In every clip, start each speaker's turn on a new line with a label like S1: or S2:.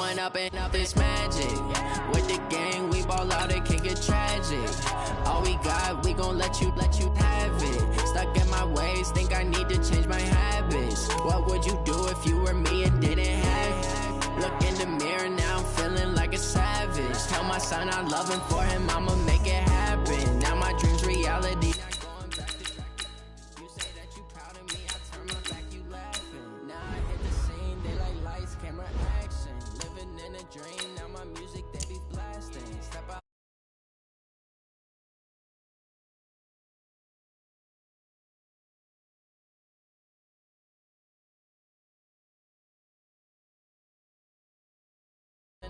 S1: going up and up, it's magic. With the gang, we ball out, it can get tragic. All we got, we gon' let you have it. Stuck in my ways, think I need to change my habits. What would you do if you were me and didn't have it? Look in the mirror, now I'm feeling like a savage. Tell my son I love him, for him I'ma make it happen. Now my dream's reality.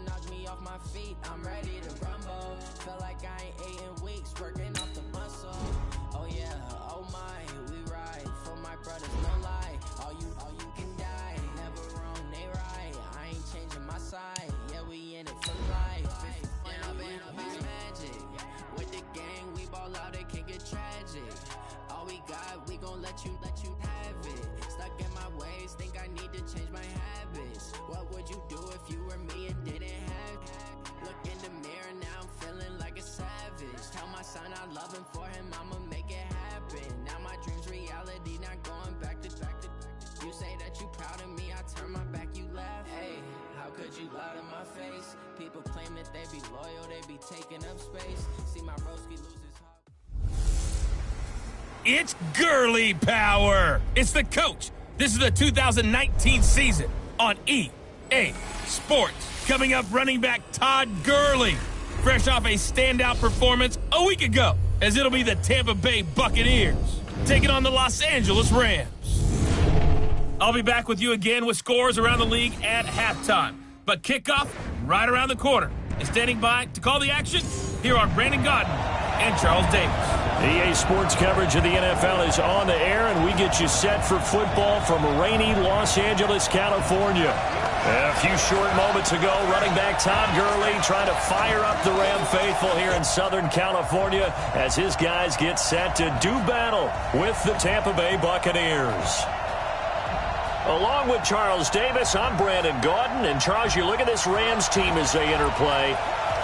S1: Knock me off my feet, I'm ready to rumble. Feel like I ain't ate in weeks, working off the muscle. Oh yeah, oh my, we ride for my brothers, no lie. All you can die, never wrong, they right. I ain't changing my side, yeah, we in it for life. It's magic. With the gang, we ball out, it can get tragic. All we got, we gon' let you have it. Stuck in my ways, think I need to change my habits. What would you do if you were me and didn't have it? Look in the mirror, now I'm feeling like a savage. Tell my son I love him, for him I'ma make it happen. Now my dream's reality, not going back to. You say that you proud of me, I turn my back, you laugh. Hey, how could you lie to my face? People claim that they be loyal, they be taking up space. See my broski lose his heart.
S2: It's girly power. It's the coach. This is the 2019 season on EA Sports. Coming up, running back Todd Gurley, fresh off a standout performance a week ago, as it'll be the Tampa Bay Buccaneers taking on the Los Angeles Rams. I'll be back with you again with scores around the league at halftime. But kickoff right around the corner. And standing by to call the action, here are Brandon Godden and Charles Davis.
S3: EA Sports coverage of the NFL is on the air, and we get you set for football from rainy Los Angeles, California. A few short moments ago, running back Todd Gurley trying to fire up the Ram faithful here in Southern California as his guys get set to do battle with the Tampa Bay Buccaneers. Along with Charles Davis, I'm Brandon Gaudin. And Charles, you look at this Rams team as they interplay.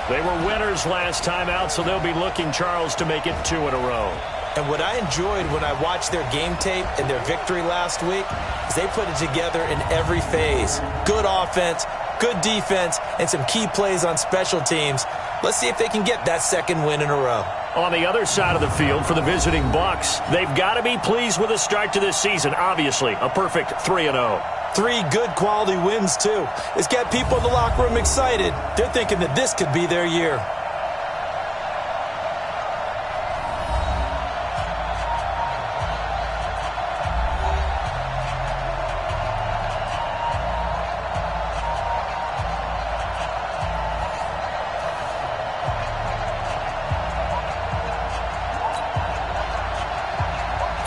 S3: They were winners last time out, so they'll be looking, Charles, to make it 2 in a row.
S4: And what I enjoyed when I watched their game tape and their victory last week is they put it together in every phase. Good offense, good defense, and some key plays on special teams. Let's see if they can get that second win in a row.
S3: On the other side of the field for the visiting Bucs, they've got to be pleased with the start to this season. Obviously, a perfect 3-0.
S4: 3 good quality wins, too. It's got people in the locker room excited. They're thinking that this could be their year.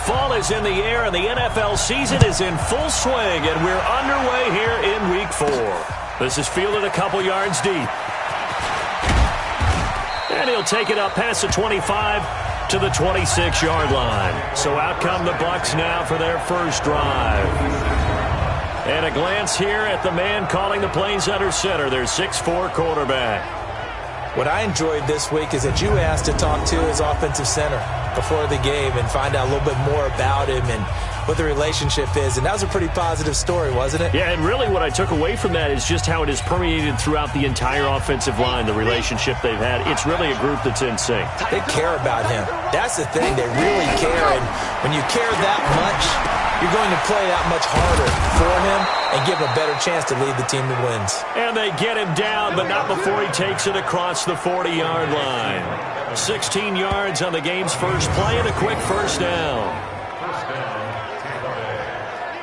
S3: Fall is in the air, and the NFL season is in full swing, and we're underway here in Week 4. This is fielded a couple yards deep. And he'll take it up past the 25 to the 26-yard line. So out come the Bucs now for their first drive. And a glance here at the man calling the plays under center, their 6'4" quarterback.
S4: What I enjoyed this week is that you asked to talk to his offensive center before the game and find out a little bit more about him and what the relationship is. And that was a pretty positive story, wasn't it?
S3: Yeah, and really what I took away from that is just how it has permeated throughout the entire offensive line, the relationship they've had. It's really a group that's in sync.
S4: They care about him. That's the thing. They really care. And when you care that much, you're going to play that much harder for him and give him a better chance to lead the team to wins.
S3: And they get him down, but not before he takes it across the 40-yard line. 16 yards on the game's first play and a quick first down.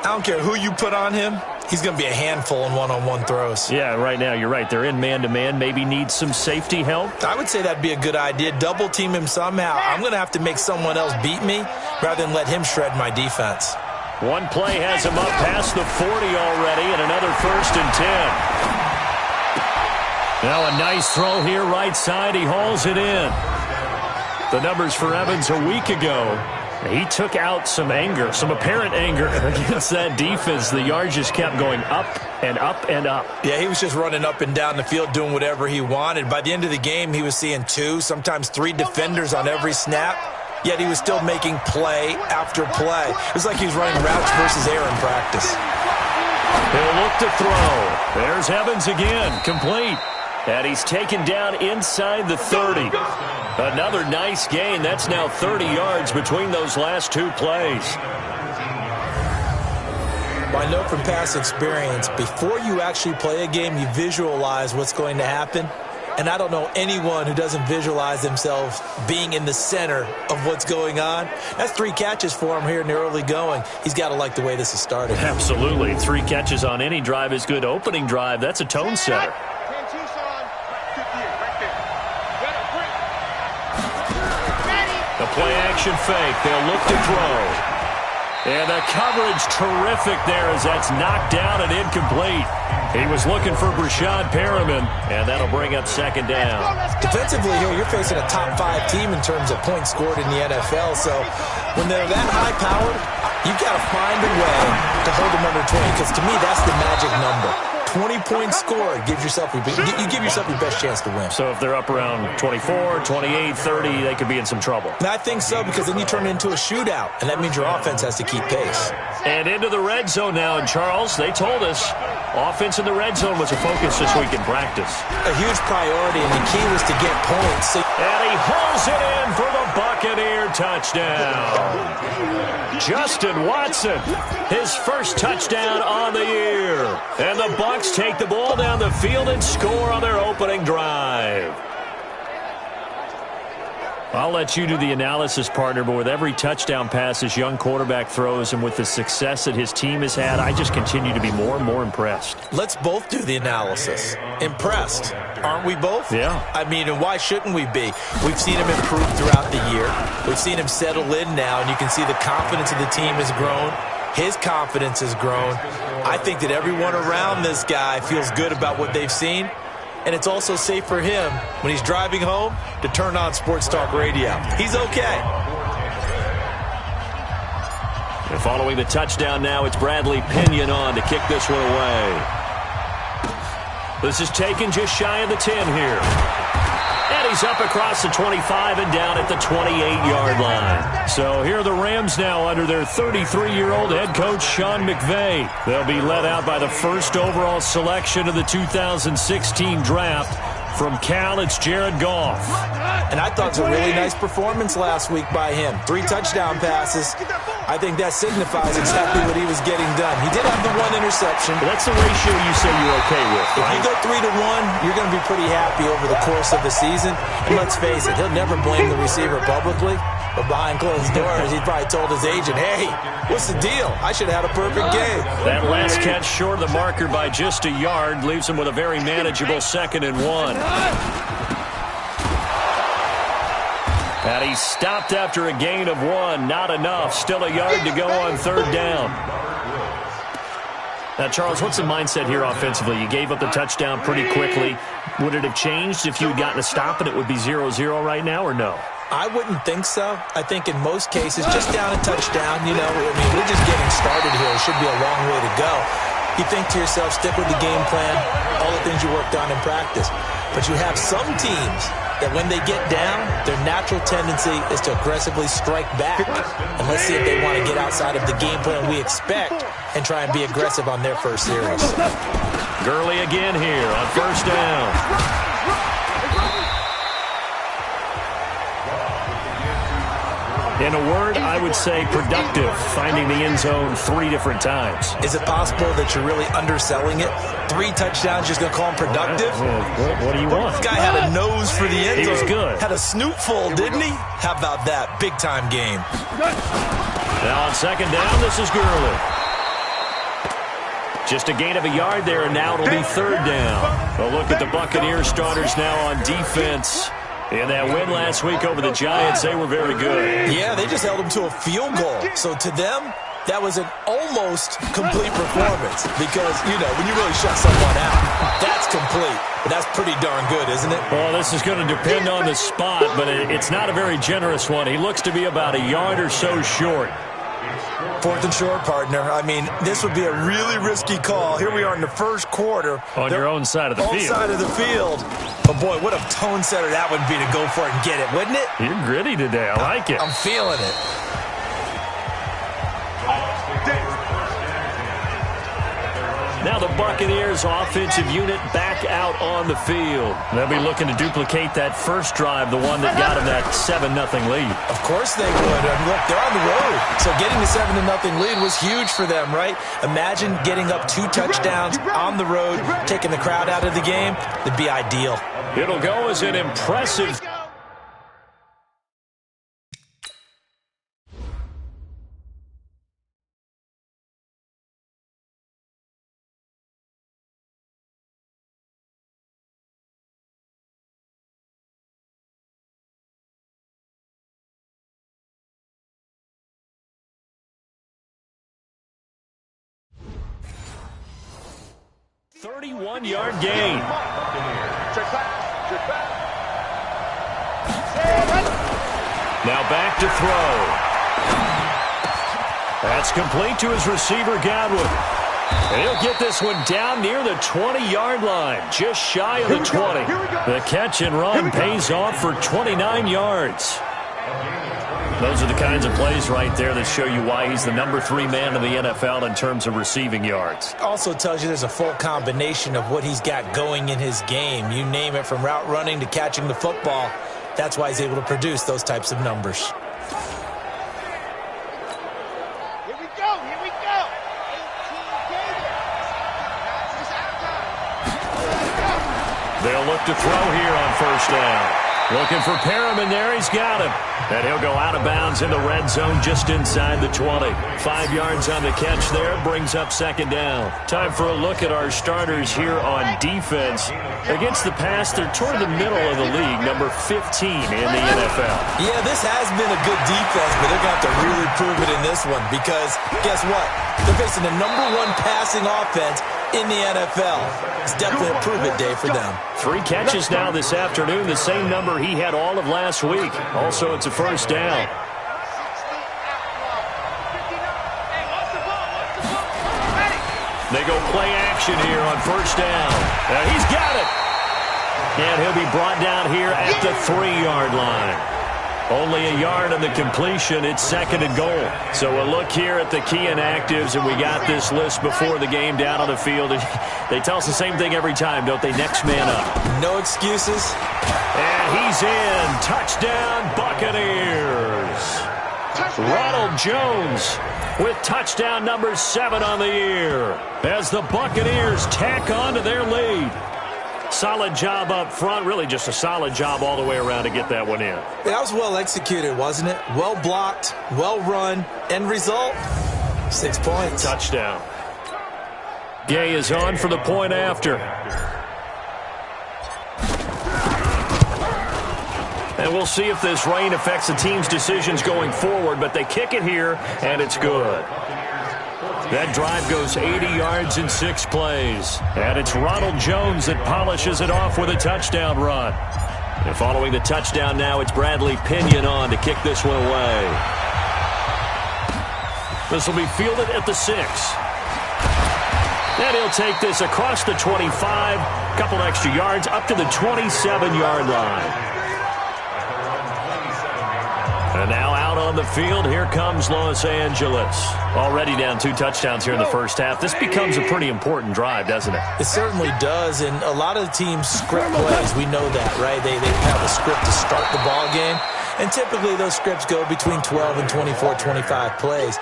S4: I don't care who you put on him. He's going to be a handful in one-on-one throws.
S3: Yeah, right now, you're right. They're in man-to-man. Maybe need some safety help.
S4: I would say that'd be a good idea. Double team him somehow. I'm going to have to make someone else beat me rather than let him shred my defense.
S3: One play has him up past the 40 already, and another 1st and 10. Now a nice throw here right side. He hauls it in. The numbers for Evans a week ago. He took out some anger, some apparent anger against that defense. The yards just kept going up and up and up.
S4: Yeah, he was just running up and down the field doing whatever he wanted. By the end of the game, he was seeing 2, sometimes 3 defenders on every snap, yet he was still making play after play. It was like he was running routes versus air in practice.
S3: He'll look to throw. There's Evans again, complete. And he's taken down inside the 30. Another nice gain. That's now 30 yards between those last 2 plays.
S4: Well, I know from past experience, before you actually play a game, you visualize what's going to happen. And I don't know anyone who doesn't visualize themselves being in the center of what's going on. That's 3 catches for him here in the early going. He's got to like the way this is started.
S3: Absolutely. 3 catches on any drive is good. Opening drive, that's a tone setter. The play-action fake. They'll look to throw. And the coverage terrific there as that's knocked down and incomplete. He was looking for Brashad Perriman, and that'll bring up 2nd down.
S4: Defensively here, you're facing a top 5 team in terms of points scored in the NFL. So when they're that high-powered, you've got to find a way to hold them under 20, because to me, that's the magic number. 20 points scored gives yourself you give yourself your best chance to win.
S3: So if they're up around 24, 28, 30, they could be in some trouble.
S4: And I think so, because then you turn it into a shootout, and that means your offense has to keep pace.
S3: And into the red zone now, and Charles, they told us offense in the red zone was a focus this week in practice.
S4: A huge priority, and the key was to get points.
S3: And he hauls it in for the Buccaneer touchdown. Justin Watson, his first touchdown on the year. And the Bucs take the ball down the field and score on their opening drive. I'll let you do the analysis, partner, but with every touchdown pass this young quarterback throws and with the success that his team has had, I just continue to be more and more impressed.
S4: Let's both do the analysis. Impressed, aren't we both?
S3: Yeah.
S4: I mean, and why shouldn't we be? We've seen him improve throughout the year. We've seen him settle in now, and you can see the confidence of the team has grown. His confidence has grown. I think that everyone around this guy feels good about what they've seen. And it's also safe for him when he's driving home to turn on Sports Talk Radio. He's okay.
S3: And following the touchdown now, it's Bradley Pinion on to kick this one away. This is taken just shy of the 10 here. And he's up across the 25 and down at the 28-yard line. So here are the Rams now under their 33-year-old head coach, Sean McVay. They'll be led out by the first overall selection of the 2016 draft. From Cal, it's Jared Goff.
S4: And I thought it was a really nice performance last week by him. 3 touchdown passes. I think that signifies exactly what he was getting done. He did have the 1 interception.
S3: But that's the ratio you say you're okay with, right?
S4: If you go 3-1, you're going to be pretty happy over the course of the season. And let's face it, he'll never blame the receiver publicly. But behind closed doors, he probably told his agent, hey, what's the deal? I should have had a perfect game.
S3: That last catch short of the marker by just a yard leaves him with a very manageable 2nd and 1. And he stopped after a gain of 1. Not enough. Still a yard to go on 3rd down. Now, Charles, what's the mindset here offensively? You gave up the touchdown pretty quickly. Would it have changed if you had gotten a stop and it would be 0-0 right now, or no?
S4: I wouldn't think so. I think in most cases, just down a touchdown, you know, I mean, we're just getting started here. It should be a long way to go. You think to yourself, stick with the game plan, all the things you worked on in practice. But you have some teams that when they get down, their natural tendency is to aggressively strike back. And let's see if they want to get outside of the game plan we expect and try and be aggressive on their first series.
S3: Gurley again here on 1st down. In a word, I would say productive, finding the end zone 3 different times.
S4: Is it possible that you're really underselling it? 3 touchdowns, just going to call him productive?
S3: What do you want?
S4: This guy had a nose for the end zone.
S3: He was good.
S4: Had a snoot full, didn't he? How about that? Big-time game.
S3: Now on 2nd down, this is Gurley. Just a gain of a yard there, and now it'll be 3rd down. A look at the Buccaneers starters now on defense. In that win last week over the Giants, they were very good.
S4: Yeah, they just held them to a field goal. So to them, that was an almost complete performance because, you know, when you really shut someone out, that's complete. but that's pretty darn good, isn't it?
S3: Well, this is going to depend on the spot, but it's not a very generous one. He looks to be about a yard or so short.
S4: 4th and short, partner. I mean, this would be a really risky call. Here we are in the first quarter.
S3: On your own side of the field.
S4: Side of the field. But, boy, what a tone setter that would be to go for it and get it, wouldn't it?
S3: You're gritty today. I like it.
S4: I'm feeling it.
S3: Now the Buccaneers offensive unit back out on the field. They'll be looking to duplicate that first drive, the one that got them that 7-0 lead.
S4: Of course they would. Look, they're on the road. So getting the 7-0 lead was huge for them, right? Imagine getting up 2 touchdowns on the road, taking the crowd out of the game. It'd be ideal.
S3: It'll go as an impressive... ...31-yard gain. Now back to throw. That's complete to his receiver, Godwin. And he'll get this one down near the 20-yard line, just shy of the 20. The catch and run pays off for 29 yards. Those are the kinds of plays right there that show you why he's the number 3 man in the NFL in terms of receiving yards.
S4: Also tells you there's a full combination of what he's got going in his game. You name it, from route running to catching the football. That's why he's able to produce those types of numbers.
S5: Here we go. 18
S3: They'll look to throw here on first down. Looking for Perriman there. He's got him. And he'll go out of bounds in the red zone just inside the 20. 5 yards on the catch there. Brings up second down. Time for a look at our starters here on defense. Against the pass, they're toward the middle of the league, number 15 in the NFL.
S4: Yeah, this has been a good defense, but they're going to have to really prove it in this one because guess what? They're facing the number 1 passing offense in the NFL. It's definitely a prove-it day for them.
S3: 3 catches now this afternoon, the same number he had all of last week. Also, it's a first down. They go play action here on first down. He's got it. And he'll be brought down here at the 3-yard line. Only a yard on the completion. It's second and goal. So we'll look here at the key inactives, and we got this list before the game down on the field. They tell us the same thing every time, don't they? Next man up.
S4: No excuses.
S3: And he's in. Touchdown, Buccaneers. Ronald Jones with touchdown number 7 on the year as the Buccaneers tack on to their lead. Solid job up front. Really just a solid job all the way around to get that one in.
S4: That was well executed, wasn't it? Well blocked, well run. End result, 6 points.
S3: Touchdown. Gay is on for the point after. And we'll see if this rain affects the team's decisions going forward, but they kick it here, and it's good. That drive goes 80 yards in 6 plays. And it's Ronald Jones that polishes it off with a touchdown run. And following the touchdown now, it's Bradley Pinion on to kick this one away. This will be fielded at the 6. And he'll take this across the 25, couple extra yards, up to the 27-yard line. And now out on the field, here comes Los Angeles. Already down 2 touchdowns here in the first half. This becomes a pretty important drive, doesn't it?
S4: It certainly does, and a lot of the teams script plays. We know that, right? They have a script to start the ball game, and typically those scripts go between 12 and 24, 25 plays.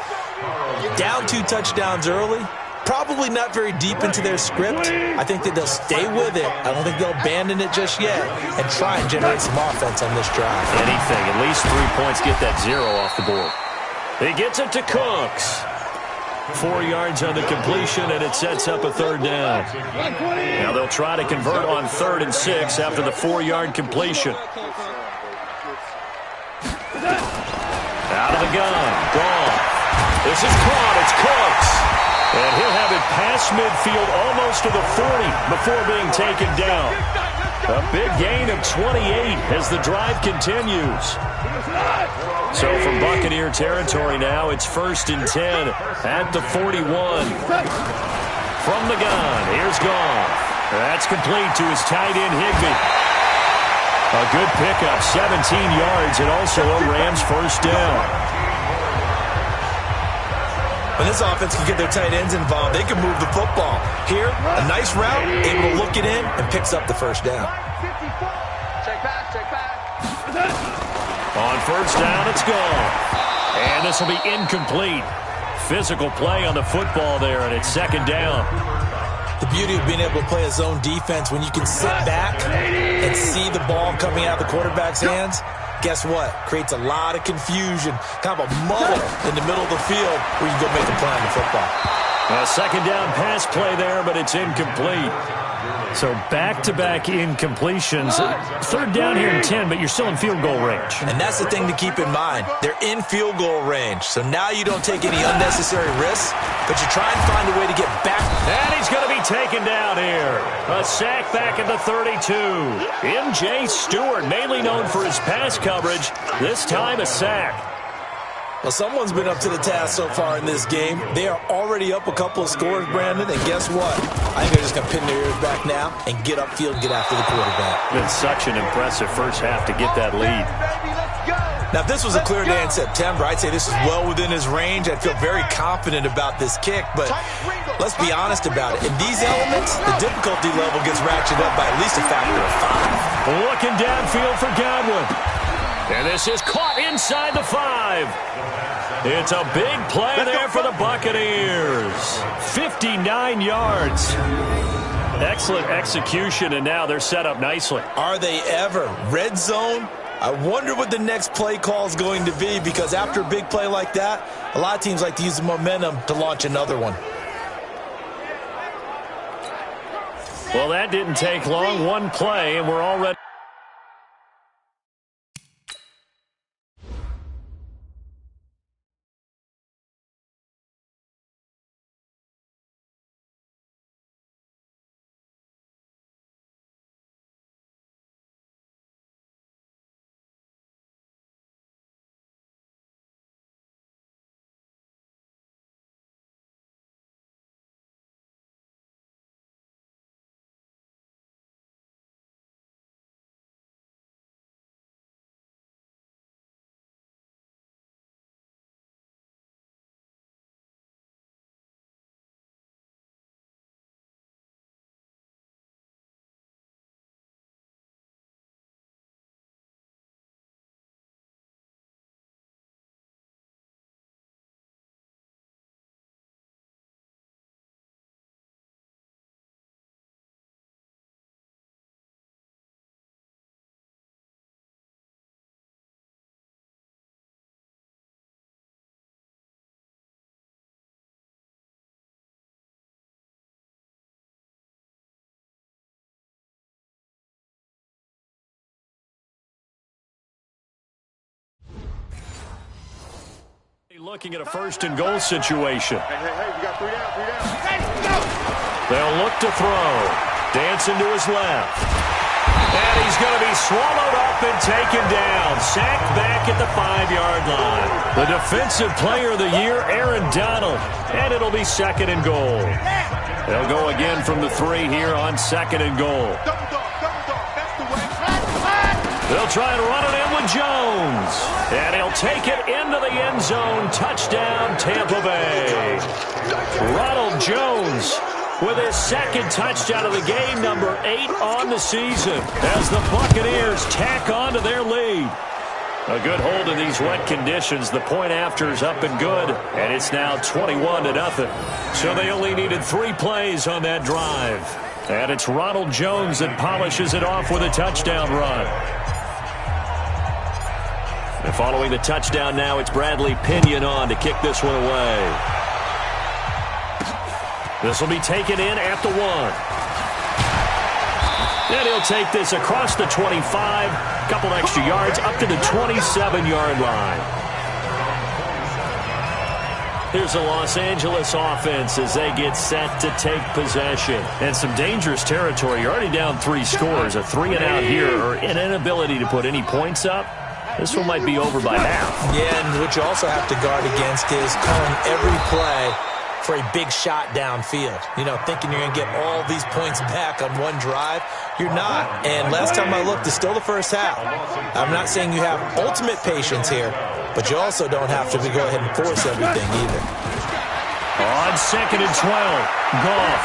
S4: Down 2 touchdowns early, probably not very deep into their script. I think that they'll stay with it. I don't think they'll abandon it just yet and try and generate some offense on this drive.
S3: Anything, at least 3 points, get that 0 off the board. He gets it to Cooks. 4 yards on the completion, and it sets up a third down. Now they'll try to convert on 3rd and 6 after the 4-yard completion. Out of the gun. Gone. This is caught. It's Cooks. And he'll have it past midfield almost to the 40 before being taken down. A big gain of 28 as the drive continues. So from Buccaneer territory now, it's 1st and 10 at the 41. From the gun, here's Goff. That's complete to his tight end, Higbee. A good pickup, 17 yards, and also a Rams first down.
S4: When this offense can get their tight ends involved, they can move the football. Here, a nice route, able to look it in, and picks up the first down.
S5: Check back.
S3: On first down, it's gone. And this will be incomplete. Physical play on the football there, and it's 2nd down.
S4: The beauty of being able to play a zone defense when you can sit back and see the ball coming out of the quarterback's hands, guess what? Creates a lot of confusion, kind of a muddle in the middle of the field where you go make a play on the football.
S3: A 2nd down pass play there, but it's incomplete. So back-to-back incompletions. 3rd down here and 10, but you're still in field goal range.
S4: And that's the thing to keep in mind. They're in field goal range. So now you don't take any unnecessary risks, but you try and find a way to get back.
S3: And he's going to be taken down here. A sack back at the 32. M.J. Stewart, mainly known for his pass coverage, this time a sack.
S4: Well, someone's been up to the task so far in this game. They are already up a couple of scores, Brandon, and guess what? I think they're just going to pin their ears back now and get upfield and get after the quarterback.
S3: Been such an impressive first half to get that lead.
S4: Now, if this was a clear day in September, I'd say this is well within his range. I'd feel very confident about this kick, but let's be honest about it. In these elements, the difficulty level gets ratcheted up by at least a factor of 5.
S3: Looking downfield for Godwin. And this is caught inside the 5. It's a big play there for the Buccaneers. 59 yards. Excellent execution, and now they're set up nicely.
S4: Are they ever? Red zone? I wonder what the next play call is going to be, because after a big play like that, a lot of teams like to use the momentum to launch another one.
S3: Well, that didn't take long. One play, and we're already... Looking at a 1st and goal situation.
S5: Hey, we got 3 down. Hey, go!
S3: They'll look to throw. Dancing to his left. And he's going to be swallowed up and taken down. Sacked back at the 5-yard line. The defensive player of the year, Aaron Donald. And it'll be 2nd and goal. They'll go again from the 3 here on 2nd and goal.
S5: Double dog. That's the way.
S3: They'll try and run it in with Jones. And he'll take it into the end zone. Touchdown, Tampa Bay. Ronald Jones with his 2nd touchdown of the game, number 8 on the season, as the Buccaneers tack on to their lead. A good hold in these wet conditions. The point after is up and good, and it's now 21-0. So they only needed 3 plays on that drive. And it's Ronald Jones that polishes it off with a touchdown run. And following the touchdown now, it's Bradley Pinion on to kick this one away. This will be taken in at the 1. And he'll take this across the 25, couple extra yards, up to the 27-yard line. Here's the Los Angeles offense as they get set to take possession. And some dangerous territory. You're already down 3 scores. A 3-and-out here, or an inability to put any points up. This one might be over by half.
S4: Yeah, and what you also have to guard against is calling every play for a big shot downfield. You know, thinking you're going to get all these points back on one drive. You're not. And last time I looked, it's still the first half. I'm not saying you have ultimate patience here, but you also don't have to go ahead and force everything either.
S3: On 2nd and 12, Goff.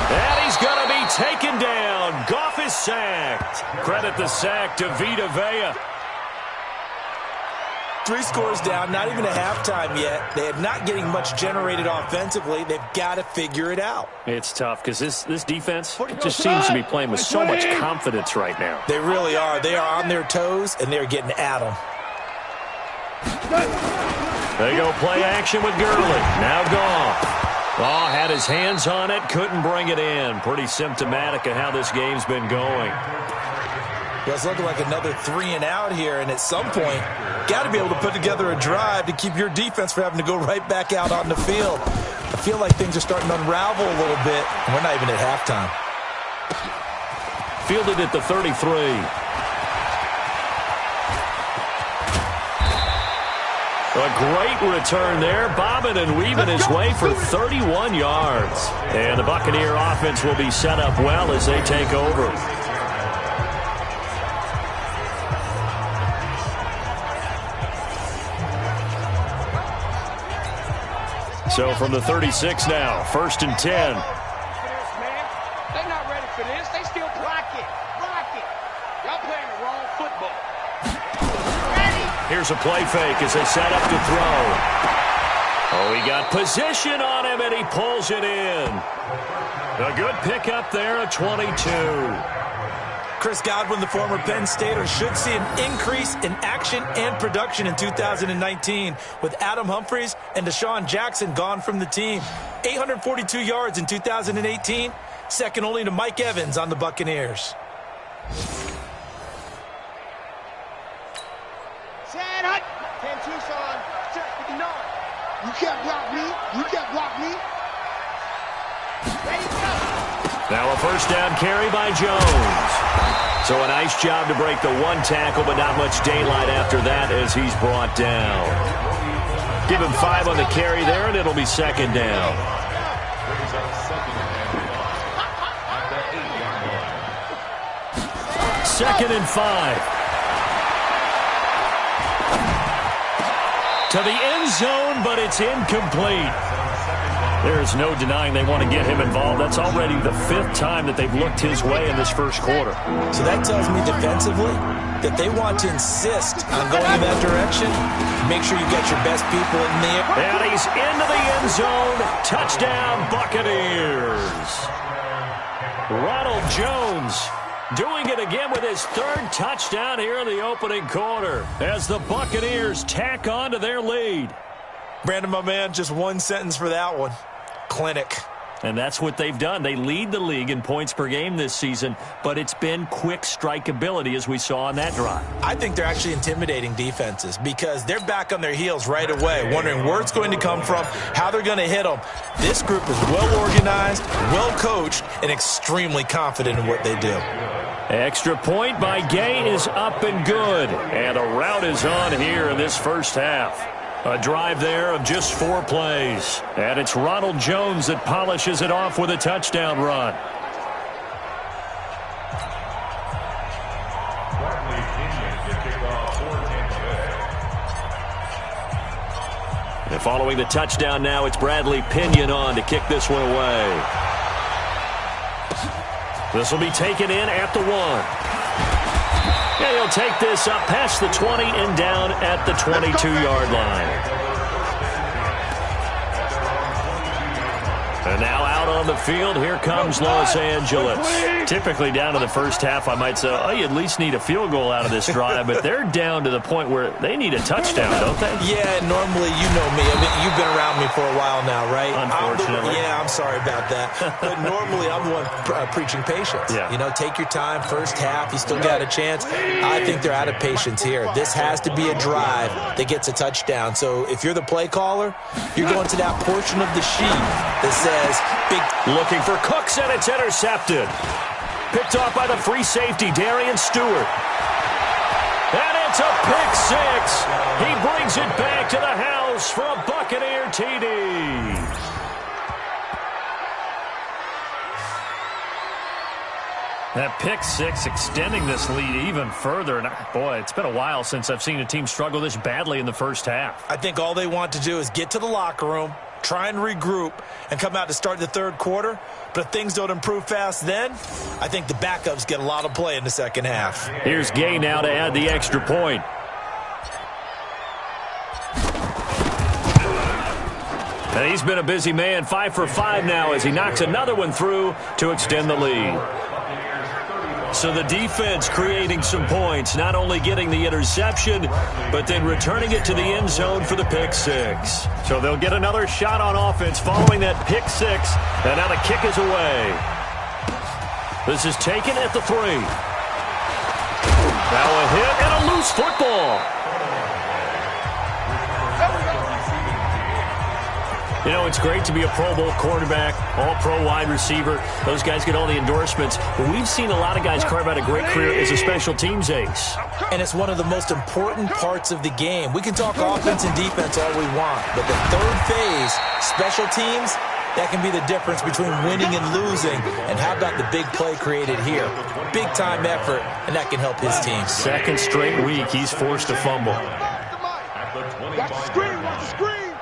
S3: And he's going to be taken down. Goff is sacked. Credit the sack to Vita Vea.
S4: 3 scores down, not even a halftime yet. They are not getting much generated offensively. They've got to figure it out.
S3: It's tough because this defense just seems to be playing with so much confidence right now.
S4: They really are. They are on their toes, and they're getting at them.
S3: They go play action with Gurley. Now Goff. Oh, had his hands on it, couldn't bring it in. Pretty symptomatic of how this game's been going.
S4: Well, it's looking like another 3-and-out here, and at some point, got to be able to put together a drive to keep your defense from having to go right back out on the field. I feel like things are starting to unravel a little bit, and we're not even at halftime.
S3: Fielded at the 33. A great return there, bobbing and weaving his way for 31 yards. And the Buccaneer offense will be set up well as they take over. So from the 36 now, 1st and 10.
S5: They're not ready for this. They still block it. Block it. Y'all playing the wrong football.
S3: Here's a play fake as they set up to throw. Oh, he got position on him, and he pulls it in. A good pickup there, a 22.
S4: Chris Godwin, the former Penn Stater, should see an increase in action and production in 2019 with Adam Humphries and Deshaun Jackson gone from the team. 842 yards in 2018, second only to Mike Evans on the Buccaneers.
S5: Sad hut. 10 Tucson. Check 59. You can't block me. You can't block me. Ready, go.
S3: Now a first down carry by Jones. So a nice job to break the 1 tackle, but not much daylight after that as he's brought down. Give him 5 on the carry there, and it'll be 2nd down. Second and 5. To the end zone, but it's incomplete. There's no denying they want to get him involved. That's already the 5th time that they've looked his way in this first quarter.
S4: So that tells me defensively that they want to insist on going in that direction. Make sure you get your best people in there.
S3: And he's into the end zone. Touchdown, Buccaneers. Ronald Jones doing it again with his 3rd touchdown here in the opening quarter as the Buccaneers tack on to their lead.
S4: Brandon, my man, just 1 sentence for that one. Clinic.
S3: And that's what they've done. They lead the league in points per game this season, but it's been quick strikeability as we saw on that drive.
S4: I think they're actually intimidating defenses because they're back on their heels right away, wondering where it's going to come from, how they're going to hit them. This group is well organized, well coached, and extremely confident in what they do.
S3: Extra point by Gay is up and good. And a rout is on here in this first half. A drive there of just 4 plays. And it's Ronald Jones that polishes it off with a touchdown run. And following the touchdown now, it's Bradley Pinion on to kick this one away. This will be taken in at the 1. And he'll take this up past the 20 and down at the 22-yard line. And now out on the field. Here comes Los Angeles. Typically down to the first half, I might say, oh, you at least need a field goal out of this drive, but they're down to the point where they need a touchdown, don't they?
S4: Yeah, normally, you know me. I mean, you've been around me for a while now, right?
S3: Unfortunately.
S4: I'm sorry about that. But normally, I'm the one preaching patience.
S3: Yeah.
S4: You know, take your time, first half, you still got a chance. I think they're out of patience here. This has to be a drive that gets a touchdown. So if you're the play caller, you're going to that portion of the sheet that says big.
S3: Looking for Cooks, and it's intercepted. Picked off by the free safety, Darian Stewart. And it's a pick six. He brings it back to the house for a Buccaneer TD. That pick six extending this lead even further. And boy, it's been a while since I've seen a team struggle this badly in the first half.
S4: I think all they want to do is get to the locker room, try and regroup, and come out to start the third quarter. But if things don't improve fast then, I think the backups get a lot of play in the second half.
S3: Here's Gay now to add the extra point. And he's been a busy man, 5 for 5 now as he knocks another one through to extend the lead. So the defense creating some points, not only getting the interception, but then returning it to the end zone for the pick six. So they'll get another shot on offense following that pick six, and now the kick is away. This is taken at the 3. Now a hit and a loose football. You know, it's great to be a Pro Bowl quarterback, all-pro wide receiver. Those guys get all the endorsements. But we've seen a lot of guys carve out a great career as a special teams ace.
S4: And it's one of the most important parts of the game. We can talk offense and defense all we want, but the third phase, special teams, that can be the difference between winning and losing. And how about the big play created here? Big-time effort, and that can help his team.
S3: Second straight week, he's forced to fumble.
S5: Watch the screen, watch the screen,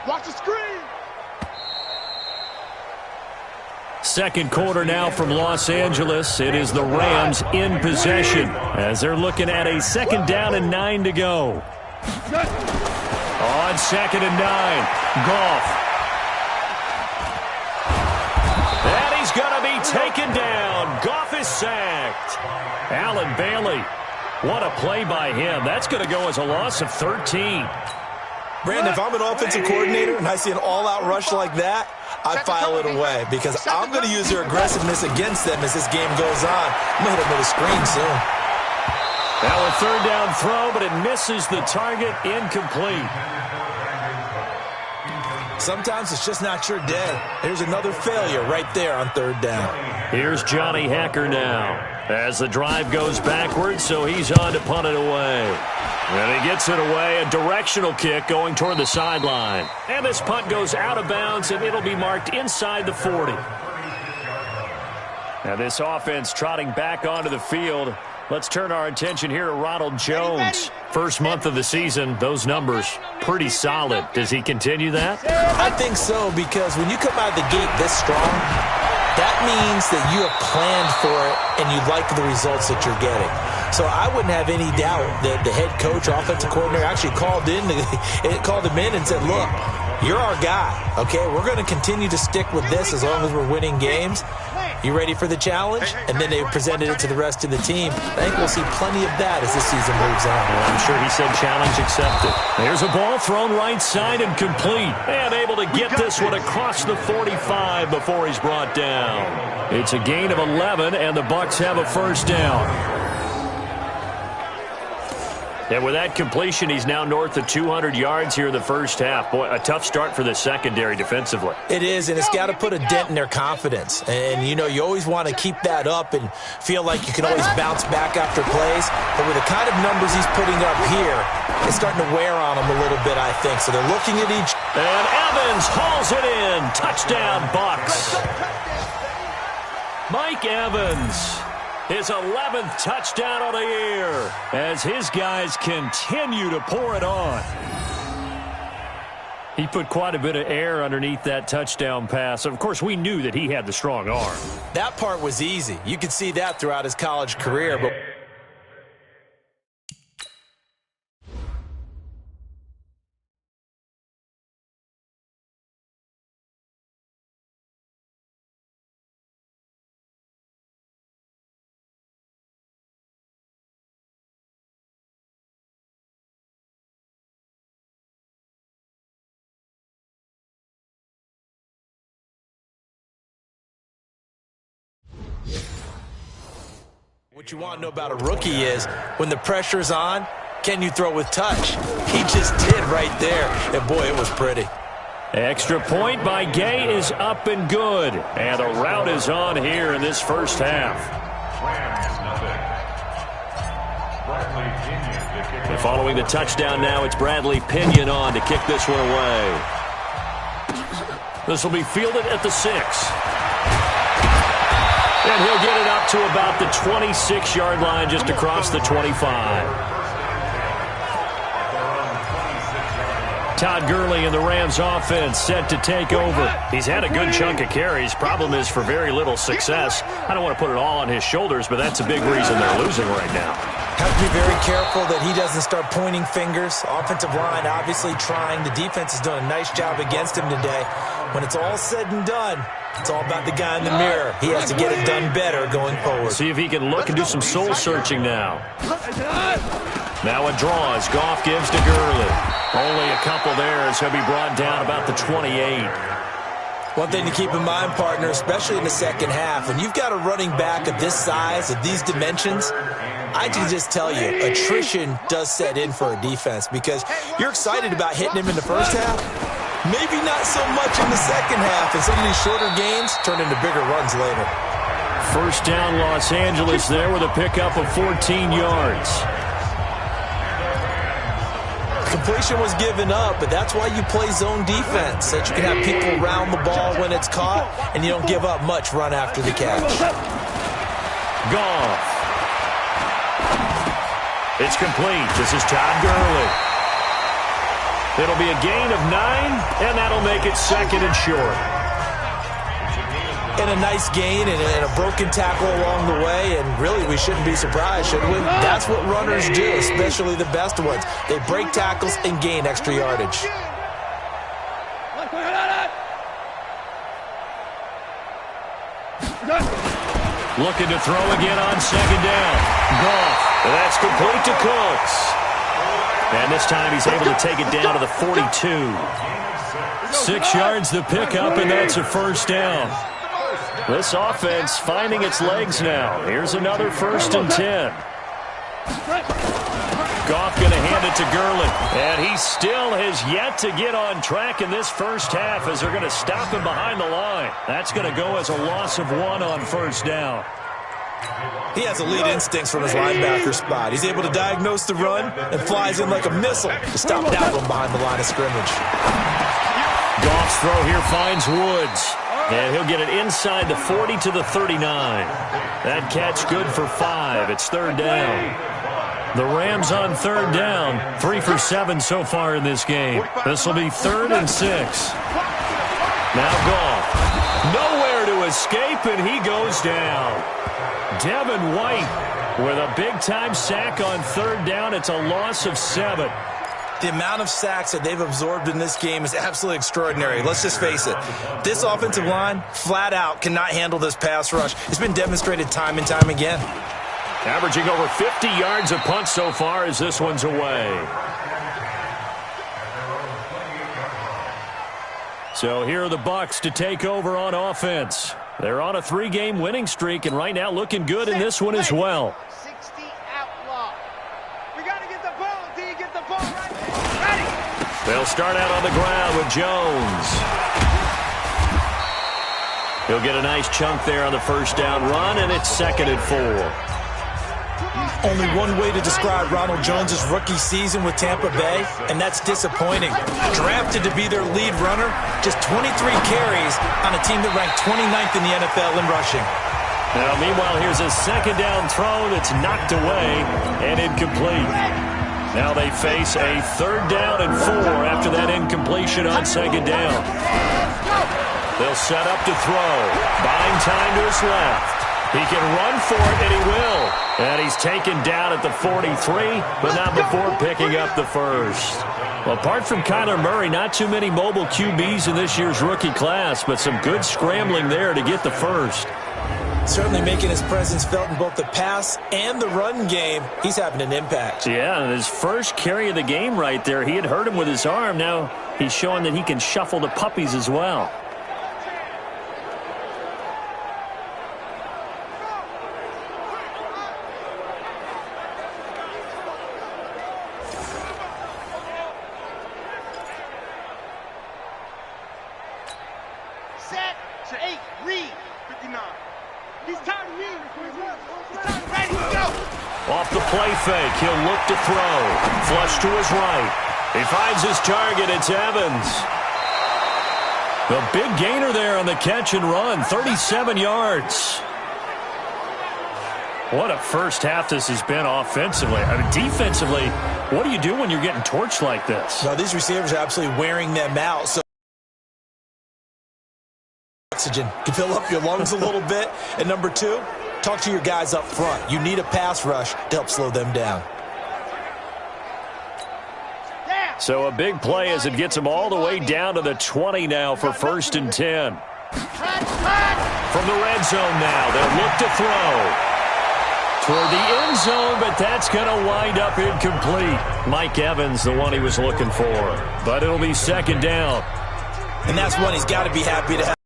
S5: watch the screen.
S3: Second quarter now from Los Angeles. It is the Rams in possession as they're looking at a second down and 9 to go. On second and 9, Goff. And he's going to be taken down. Goff is sacked. Allen Bailey. What a play by him. That's going to go as a loss of 13.
S4: Brandon, if I'm an offensive coordinator and I see an all-out rush like that, I file it away because I'm going to use their aggressiveness against them as this game goes on. I'm going to hit them with a screen soon.
S3: Now a third down throw, but it misses the target. Incomplete.
S4: Sometimes it's just not your day. Here's another failure right there on third down.
S3: Here's Johnny Hacker now as the drive goes backwards, so he's on to punt it away. And he gets it away, a directional kick going toward the sideline. And this punt goes out of bounds, and it'll be marked inside the 40. Now this offense trotting back onto the field. Let's turn our attention here to Ronald Jones. First month of the season, those numbers pretty solid. Does he continue that?
S4: I think so, because when you come out of the gate this strong, that means that you have planned for it and you like the results that you're getting. So I wouldn't have any doubt that the head coach, offensive coordinator, actually called him in and said, look, you're our guy, okay? We're going to continue to stick with this as long as we're winning games. You ready for the challenge? And then they presented it to the rest of the team. I think we'll see plenty of that as this season moves on.
S3: Well, I'm sure he said challenge accepted. There's a ball thrown right side and complete. And able to get this one across the 45 before he's brought down. It's a gain of 11, and the Bucs have a first down. And with that completion, he's now north of 200 yards here in the first half. Boy, a tough start for the secondary defensively.
S4: It is, and it's got to put a dent in their confidence. And, you know, you always want to keep that up and feel like you can always bounce back after plays. But with the kind of numbers he's putting up here, it's starting to wear on them a little bit, I think. So they're looking at each.
S3: And Evans hauls it in. Touchdown, Bucs. Mike Evans. His 11th touchdown of the year as his guys continue to pour it on. He put quite a bit of air underneath that touchdown pass. Of course, we knew that he had the strong arm.
S4: That part was easy. You could see that throughout his college career. But What you want to know about a rookie is when the pressure's on, can you throw with touch? He just did right there, and boy, it was pretty.
S3: Extra point by Gay is up and good. And the rout is on here in this first half. And following the touchdown now, it's Bradley Pinion on to kick this one away. This will be fielded at the 6. And he'll get it up to about the 26-yard line just across the 25. Todd Gurley and the Rams offense set to take over. He's had a good chunk of carries. Problem is for very little success. I don't want to put it all on his shoulders, but that's a big reason they're losing right now.
S4: Have to be very careful that he doesn't start pointing fingers. Offensive line obviously trying. The defense is doing a nice job against him today. When it's all said and done, it's all about the guy in the mirror. He has to get it done better going forward.
S3: See if he can look and do some soul searching now. Now a draw as Goff gives to Gurley. Only a couple there as he'll be brought down about the 28.
S4: One thing to keep in mind, partner, especially in the second half, when you've got a running back of this size, of these dimensions, I can just tell you, attrition does set in for a defense because you're excited about hitting him in the first half. Maybe not so much in the second half, and some of these shorter gains turn into bigger runs later.
S3: First down, Los Angeles there with a pickup of 14 yards.
S4: Completion was given up, but that's why you play zone defense, so that you can have people around the ball when it's caught, and you don't give up much run after the catch.
S3: Goff. It's complete. This is Todd Gurley. It'll be a gain of 9, and that'll make it second and short.
S4: And a nice gain and a broken tackle along the way, and really we shouldn't be surprised, should we? That's what runners do, especially the best ones. They break tackles and gain extra yardage.
S3: Looking to throw again on second down. Goff. That's complete to Cooks. And this time he's able to take it down to the 42. 6 yards the pickup, and that's a first down. This offense finding its legs now. Here's another 1st and 10. Goff going to hand it to Gurley. And he still has yet to get on track in this first half as they're going to stop him behind the line. That's going to go as a loss of 1 on first down.
S4: He has elite instincts from his linebacker spot. He's able to diagnose the run and flies in like a missile to stop that one behind the line of scrimmage.
S3: Goff's throw here finds Woods. And he'll get it inside the 40 to the 39. That catch good for 5. It's third down. The Rams on third down. 3 for 7 so far in this game. This will be 3rd and 6. Now Goff. Nowhere to escape, and he goes down. Devin White with a big-time sack on third down. It's a loss of 7.
S4: The amount of sacks that they've absorbed in this game is absolutely extraordinary. Let's just face it. This offensive line, flat out, cannot handle this pass rush. It's been demonstrated time and time again.
S3: Averaging over 50 yards a punt so far as this one's away. So here are the Bucs to take over on offense. They're on a 3-game winning streak, and right now looking good in this one as well.
S5: 60 outlaw. We got to get the ball. Do you get the ball right? Ready?
S3: They'll start out on the ground with Jones. He'll get a nice chunk there on the first down run, and it's 2nd and 4.
S4: Only one way to describe Ronald Jones' rookie season with Tampa Bay, and that's disappointing. Drafted to be their lead runner, just 23 carries on a team that ranked 29th in the NFL in rushing.
S3: Now, meanwhile, here's a second down throw that's knocked away and incomplete. Now they face a 3rd down and 4 after that incompletion on second down. They'll set up to throw. Buying time to his left. He can run for it, and he will. And he's taken down at the 43, but not before picking up the first. Well, apart from Kyler Murray, not too many mobile QBs in this year's rookie class, but some good scrambling there to get the first.
S4: Certainly making his presence felt in both the pass and the run game. He's having an impact.
S3: Yeah, and his first carry of the game right there, he had hurt him with his arm. Now he's showing that he can shuffle the puppies as well. Off the play fake, he'll look to throw. Flush to his right. He finds his target. It's Evans. The big gainer there on the catch and run, 37 yards. What a first half this has been offensively. I mean, defensively, what do you do when you're getting torched like this?
S4: No, these receivers are absolutely wearing them out. So oxygen to fill up your lungs a little bit. And number two, talk to your guys up front. You need a pass rush to help slow them down.
S3: So a big play as it gets them all the way down to the 20 now for 1st and 10. From the red zone now, they'll look to throw. Toward the end zone, but that's going to wind up incomplete. Mike Evans, the one he was looking for. But it'll be 2nd down.
S4: And that's one he's got to be happy to have.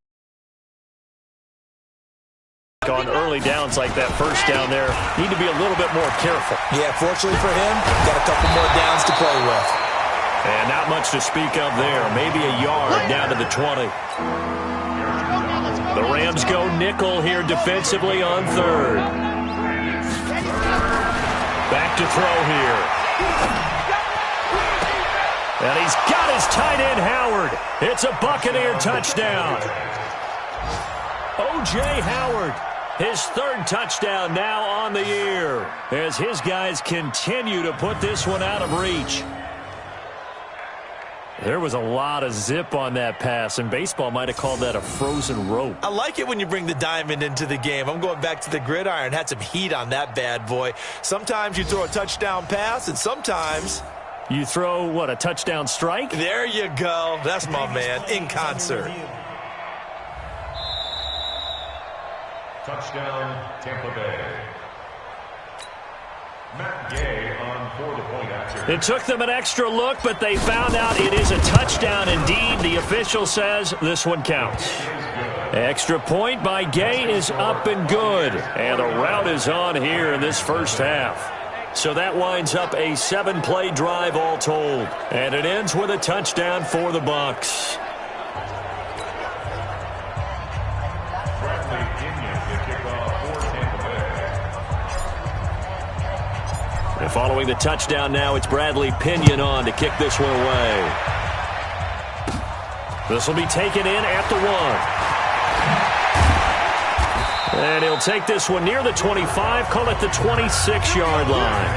S3: On early downs like that first down there, need to be a little bit more careful.
S4: Yeah, fortunately for him, got a couple more downs to play with.
S3: And not much to speak of there. Maybe a yard down to the 20. The Rams go nickel here defensively on 3rd. Back to throw here. And he's got his tight end, Howard. It's a Buccaneer touchdown. O.J. Howard, his 3rd touchdown now on the year as his guys continue to put this one out of reach. There was a lot of zip on that pass, and baseball might have called that a frozen rope.
S4: I like it when you bring the diamond into the game. I'm going back to the gridiron. Had some heat on that bad boy. Sometimes you throw a touchdown pass, and sometimes
S3: you throw, what, a touchdown strike?
S4: There you go. That's my man, in concert.
S6: Touchdown, Tampa Bay. Matt Gay on for the point after.
S3: It took them an extra look, but they found out it is a touchdown indeed. The official says this one counts. Extra point by Gay is up and good. And the route is on here in this first half. So that winds up a 7-play drive all told. And it ends with a touchdown for the Bucs. And following the touchdown now, it's Bradley Pinion on to kick this one away. This will be taken in at the 1. And he'll take this one near the 25, call it the 26-yard line.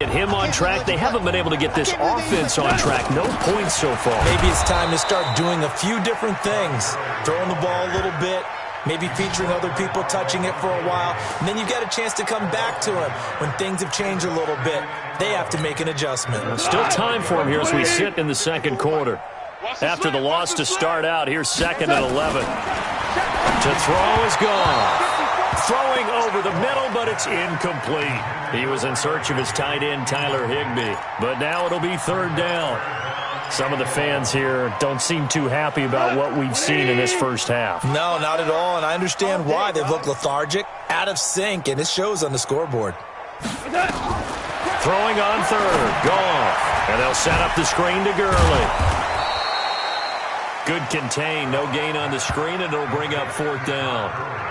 S3: Get him on track. They haven't been able to get this offense on track. No points so far.
S4: Maybe it's time to start doing a few different things. Throwing the ball a little bit. Maybe featuring other people touching it for a while. And then you get a chance to come back to him. When things have changed a little bit, they have to make an adjustment.
S3: Still time for him here as we sit in the second quarter. After the loss to start out, here's 2nd and 11. To throw is gone. Throwing over the middle, but it's incomplete. He was in search of his tight end, Tyler Higbee. But now it'll be 3rd down. Some of the fans here don't seem too happy about what we've seen in this first half.
S4: No, not at all, and I understand why. They've looked lethargic, out of sync, and it shows on the scoreboard.
S3: Throwing on 3rd, Goff, and they'll set up the screen to Gurley. Good contain, no gain on the screen, and it'll bring up 4th down.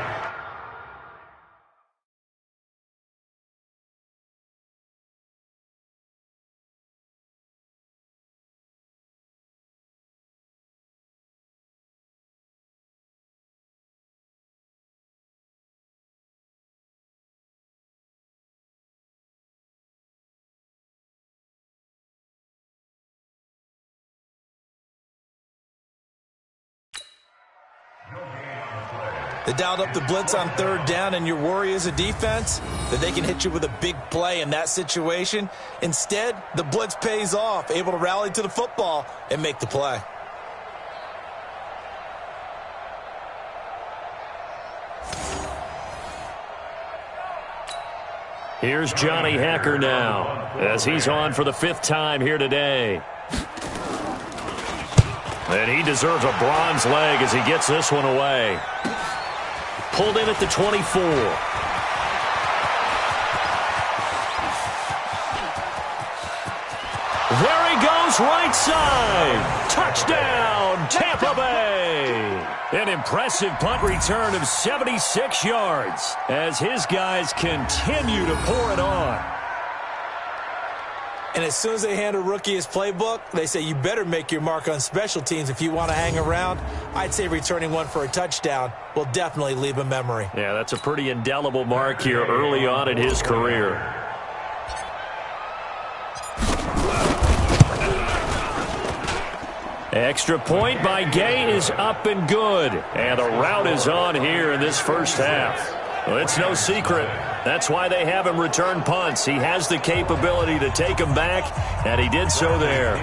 S4: They dialed up the blitz on 3rd down, and your worry as a defense that they can hit you with a big play in that situation. Instead, the blitz pays off, able to rally to the football and make the play.
S3: Here's Johnny Hacker now as he's on for the 5th time here today. And he deserves a bronze leg as he gets this one away. Pulled in at the 24. There he goes goes right side. Touchdown, Tampa Bay. An impressive punt return of 76 yards as his guys continue to pour it on.
S4: And as soon as they hand a rookie his playbook, they say you better make your mark on special teams if you want to hang around. I'd say returning one for a touchdown will definitely leave a memory.
S3: Yeah, that's a pretty indelible mark here early on in his career. Extra point by Gay is up and good. And the route is on here in this first half. Well, it's no secret. That's why they have him return punts. He has the capability to take them back, and he did so there.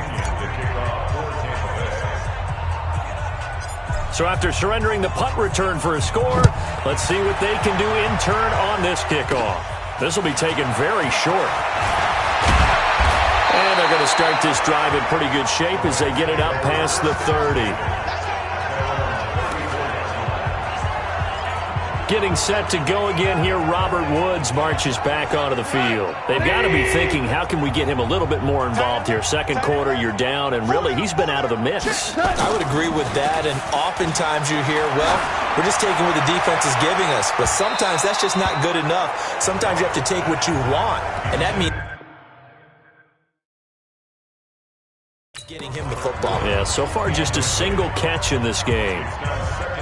S3: So after surrendering the punt return for a score, let's see what they can do in turn on this kickoff. This will be taken very short. And they're going to start this drive in pretty good shape as they get it up past the 30. Getting set to go again here, Robert Woods marches back onto the field. They've got to be thinking, how can we get him a little bit more involved here? Second quarter, you're down, and really, he's been out of the mix.
S4: I would agree with that, and oftentimes you hear, well, we're just taking what the defense is giving us. But sometimes that's just not good enough. Sometimes you have to take what you want, and that means getting him the football.
S3: Yeah, so far just a single catch in this game.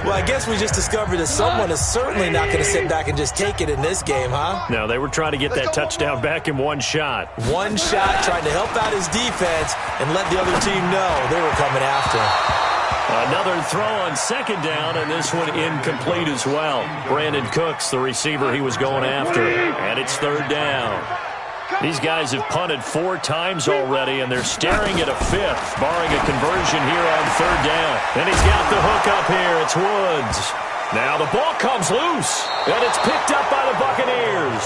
S4: Well, I guess we just discovered that someone is certainly not going to sit back and just take it in this game, huh?
S3: No, they were trying to get that touchdown back in one shot.
S4: One shot, trying to help out his defense and let the other team know they were coming after him.
S3: Another throw on second down, and this one incomplete as well. Brandon Cooks, the receiver he was going after, and it's third down. These guys have punted 4 times already, and they're staring at a 5th, barring a conversion here on third down. And he's got the hook up here. It's Woods. Now the ball comes loose, and it's picked up by the Buccaneers.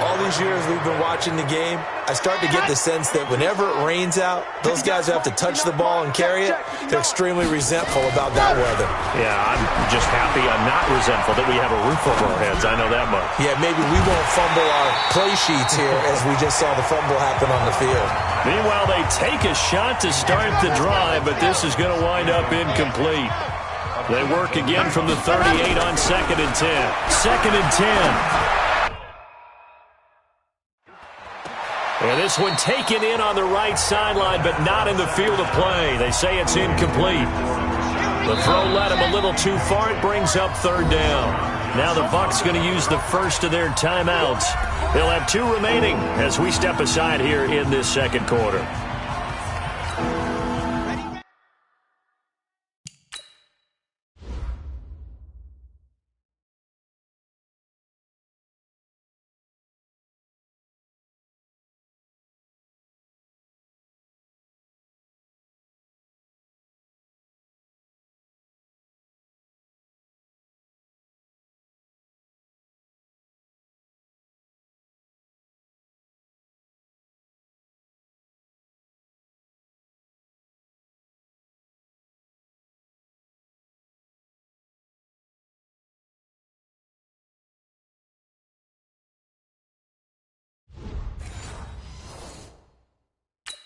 S4: All these years we've been watching the game, I start to get the sense that whenever it rains out, those guys who have to touch the ball and carry it, they're extremely resentful about that weather.
S3: Yeah, I'm just happy I'm not resentful that we have a roof over our heads. I know that much.
S4: Yeah, maybe we won't fumble our play sheets here as we just saw the fumble happen on the field.
S3: Meanwhile, they take a shot to start the drive, but this is going to wind up incomplete. They work again from the 38 on 2nd and 10. 2nd and 10. And this one taken in on the right sideline, but not in the field of play. They say it's incomplete. The throw led him a little too far. It brings up third down. Now the Bucs going to use the first of their timeouts. They'll have 2 remaining as we step aside here in this second quarter.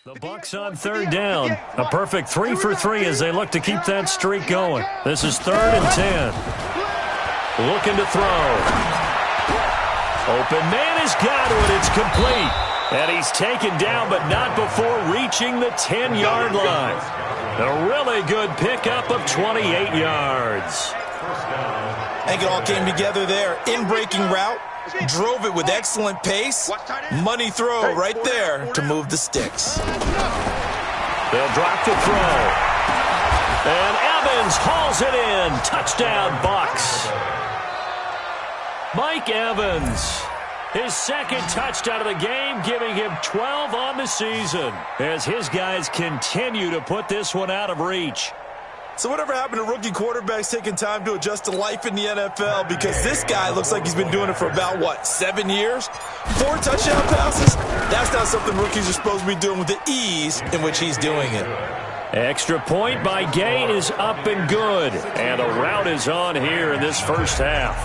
S3: The Bucs on third down. A perfect 3 for 3 as they look to keep that streak going. This is 3rd and 10. Looking to throw. Open man has got it. It's complete. And he's taken down, but not before reaching the 10-yard line. A really good pickup of 28 yards.
S4: I think it all came together there. In-breaking route. Drove it with excellent pace. Money throw right there to move the sticks.
S3: They'll drop the throw. And Evans hauls it in. Touchdown, Bucs. Mike Evans, his 2nd touchdown of the game, giving him 12 on the season as his guys continue to put this one out of reach.
S4: So whatever happened to rookie quarterbacks taking time to adjust to life in the NFL? Because this guy looks like he's been doing it for about, 7 years? 4 touchdown passes? That's not something rookies are supposed to be doing with the ease in which he's doing it.
S3: Extra point by Gay is up and good. And a route is on here in this first half.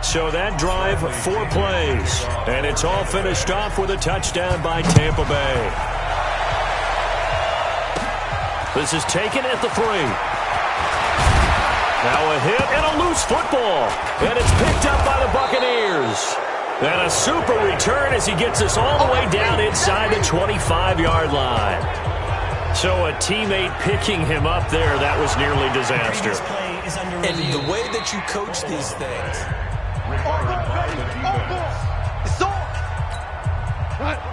S3: So that drive, 4 plays. And it's all finished off with a touchdown by Tampa Bay. This is taken at the 3. Now a hit and a loose football. And it's picked up by the Buccaneers. And a super return as he gets us all the way down inside the 25-yard line. So a teammate picking him up there, that was nearly disaster.
S4: And the way that you coach these things.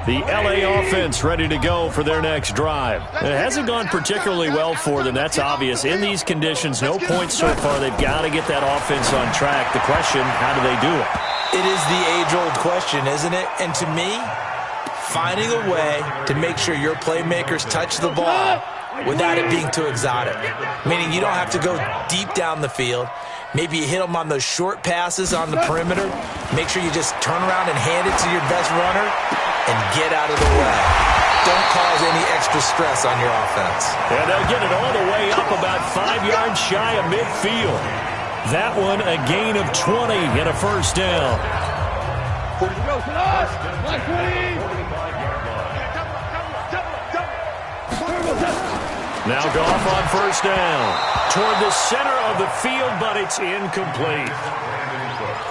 S3: The LA offense ready to go for their next drive. It hasn't gone particularly well for them, that's obvious. In these conditions, no points so far. They've got to get that offense on track. The question, how do they do it?
S4: It is the age-old question, isn't it? And to me, finding a way to make sure your playmakers touch the ball without it being too exotic. Meaning you don't have to go deep down the field. Maybe you hit them on those short passes on the perimeter. Make sure you just turn around and hand it to your best runner and get out of the way. Don't cause any extra stress on your offense.
S3: And they'll get it all the way up about 5 yards shy of midfield. That one a gain of 20 and a first down. Now Goff on first down. Toward the center of the field, but it's incomplete.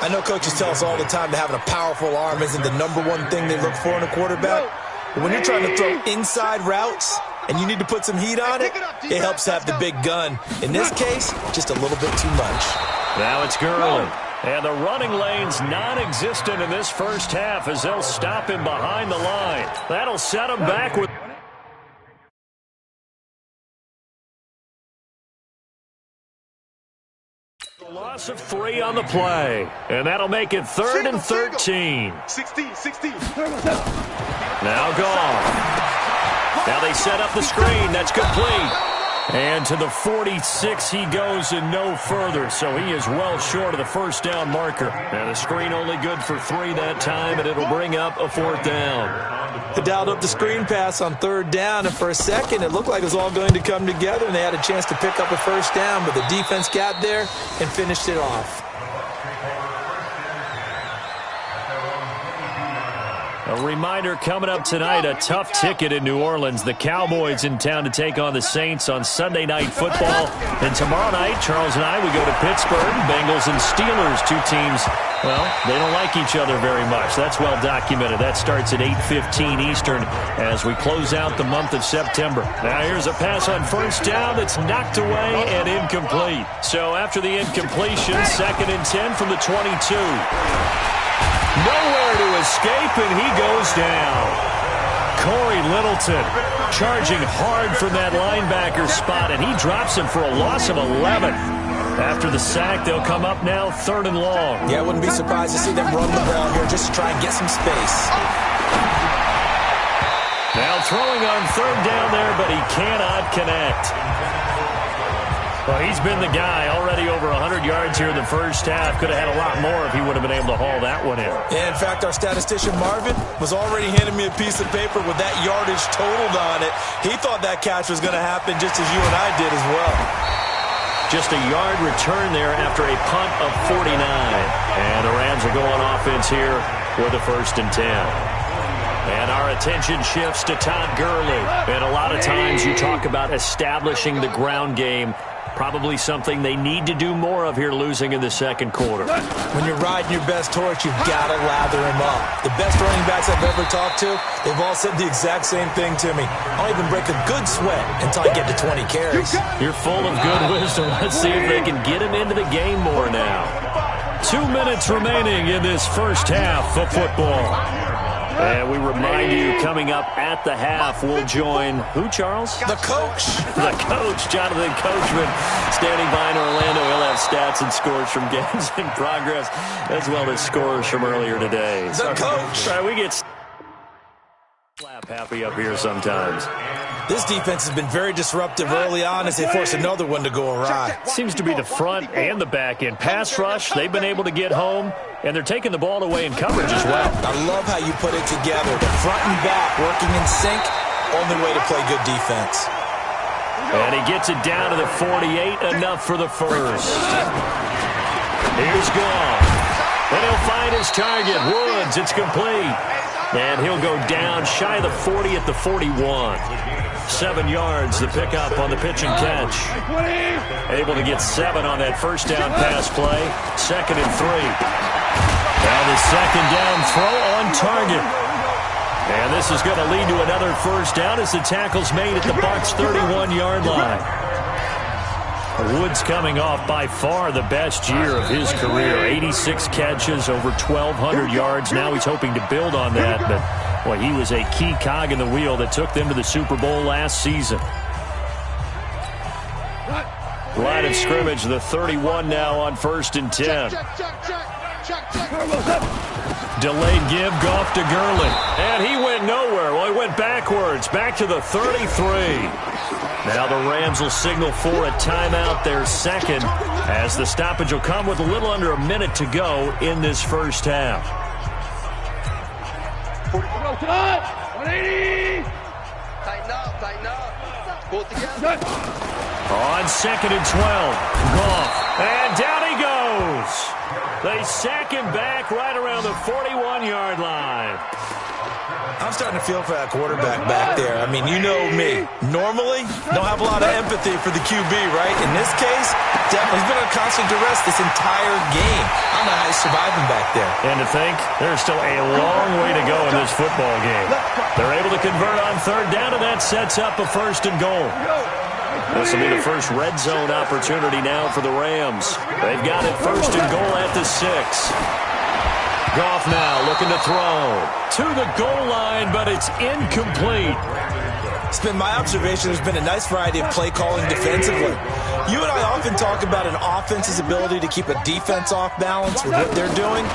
S4: I know coaches tell us all the time that having a powerful arm isn't the #1 thing they look for in a quarterback. But when you're trying to throw inside routes and you need to put some heat on it, it helps to have the big gun. In this case, just a little bit too much.
S3: Now it's Gurley. And the running lane's non-existent in this first half as they'll stop him behind the line. That'll set him back with... A loss of 3 on the play. And that'll make it 3rd and 13.
S5: 16.
S3: Now Goff. Now they set up the screen. That's complete. And to the 46 he goes and no further. So he is well short of the first down marker. And a screen only good for 3 that time, and it'll bring up a 4th down.
S4: They dialed up the screen pass on 3rd down, and for a second it looked like it was all going to come together, and they had a chance to pick up a first down, but the defense got there and finished it off.
S3: A reminder coming up tonight, a tough ticket in New Orleans. The Cowboys in town to take on the Saints on Sunday Night Football. And tomorrow night, Charles and I, we go to Pittsburgh. Bengals and Steelers, 2 teams, well, they don't like each other very much. That's well documented. That starts at 8:15 Eastern as we close out the month of September. Now here's a pass on first down that's knocked away and incomplete. So after the incompletion, 2nd and 10 from the 22. Nowhere to escape, and he goes down. Corey Littleton charging hard from that linebacker spot, and he drops him for a loss of 11. After the sack, they'll come up now 3rd and long.
S4: Yeah, I wouldn't be surprised to see them run the ball here just to try and get some space.
S3: Now throwing on 3rd down there, but he cannot connect. Well, he's been the guy, already over 100 yards here in the first half. Could have had a lot more if he would have been able to haul that one in.
S4: Yeah, in fact, our statistician Marvin was already handing me a piece of paper with that yardage totaled on it. He thought that catch was going to happen just as you and I did as well.
S3: Just a yard return there after a punt of 49. And the Rams are going offense here with a 1st and 10. And our attention shifts to Todd Gurley. And a lot of times you talk about establishing the ground game. Probably something they need to do more of here, losing in the 2nd quarter.
S4: When you're riding your best horse, you've got to lather him up. The best running backs I've ever talked to, they've all said the exact same thing to me. I'll even break a good sweat until I get to 20 carries.
S3: You're full of good wisdom. Let's see if they can get him into the game more now. 2 minutes remaining in this first half of football. And we remind you, coming up at the half, we'll join who, Charles?
S4: The coach.
S3: The coach, Jonathan Coachman, standing by in Orlando. He'll have stats and scores from games in progress, as well as scores from earlier today.
S4: The coach.
S3: Right, we get slap happy up here sometimes.
S4: This defense has been very disruptive early on as they force another one to go awry.
S3: Seems to be the front and the back end. Pass rush, they've been able to get home, and they're taking the ball away in coverage as well.
S4: I love how you put it together. The front and back working in sync, only way to play good defense.
S3: And he gets it down to the 48, enough for the first. Here's Goff. And he'll find his target, Woods. It's complete. And he'll go down shy of the 40 at the 41. 7 yards the pickup on the pitch and catch. Able to get 7 on that first down pass play. 2nd and 3. Now the 2nd down throw on target. And this is going to lead to another first down as the tackle's made at the Bucs' 31-yard line. Woods coming off by far the best year of his career. 86 catches, over 1,200 yards. Now he's hoping to build on that, but well, he was a key cog in the wheel that took them to the Super Bowl last season. Line of scrimmage, the 31 now on 1st and 10. Delayed give, Goff to Gurley. And he went nowhere. Well, he went backwards, back to the 33. Now the Rams will signal for a timeout, their 2nd, as the stoppage will come with a little under a minute to go in this first half.
S5: 180.
S7: Tighten up. Pull it together.
S3: On 2nd and 12, Goff. And down he goes. They sack him back right around the 41-yard line.
S4: I'm starting to feel for that quarterback back there. I mean, you know me. Normally, don't have a lot of empathy for the QB, right? In this case, definitely he's been under constant duress this entire game. I don't know how he's surviving back there.
S3: And to think, there's still a long way to go in this football game. They're able to convert on 3rd down, and that sets up a 1st and goal. This will be the first red zone opportunity now for the Rams. They've got it 1st and goal at the 6. Goff now looking to throw to the goal line, but it's incomplete.
S4: It's been my observation there's been a nice variety of play calling defensively. You and I often talk about an offense's ability to keep a defense off balance with what they're doing.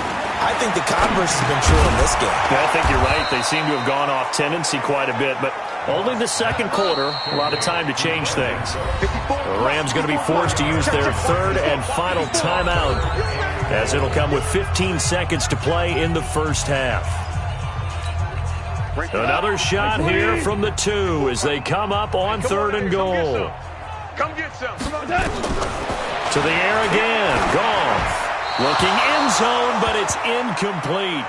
S4: I think the converse has been true in this game.
S3: Yeah, I think you're right. They seem to have gone off tendency quite a bit, but only the 2nd quarter, a lot of time to change things. The Rams going to be forced to use their 3rd and final timeout, as it'll come with 15 seconds to play in the first half. Another shot here from the 2 as they come up on 3rd and goal.
S5: Come get some. Come on,
S3: To the air again. Goff looking end zone, but it's incomplete.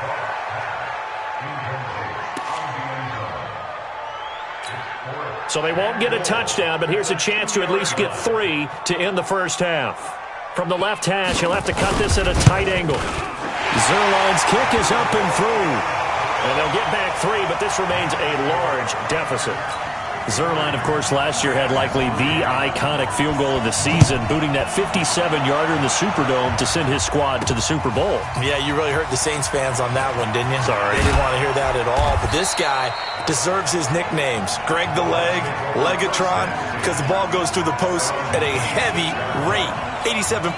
S3: So they won't get a touchdown, but here's a chance to at least get 3 to end the first half. From the left hash, he'll have to cut this at a tight angle. Zerline's kick is up and through. And they'll get back 3, but this remains a large deficit. Zerline, of course, last year had likely the iconic field goal of the season, booting that 57-yarder in the Superdome to send his squad to the Super Bowl.
S4: Yeah, you really hurt the Saints fans on that one, didn't you?
S3: Sorry.
S4: They didn't want to hear that at all. But this guy deserves his nicknames. Greg the Leg, Legatron, because the ball goes through the post at a heavy rate. 87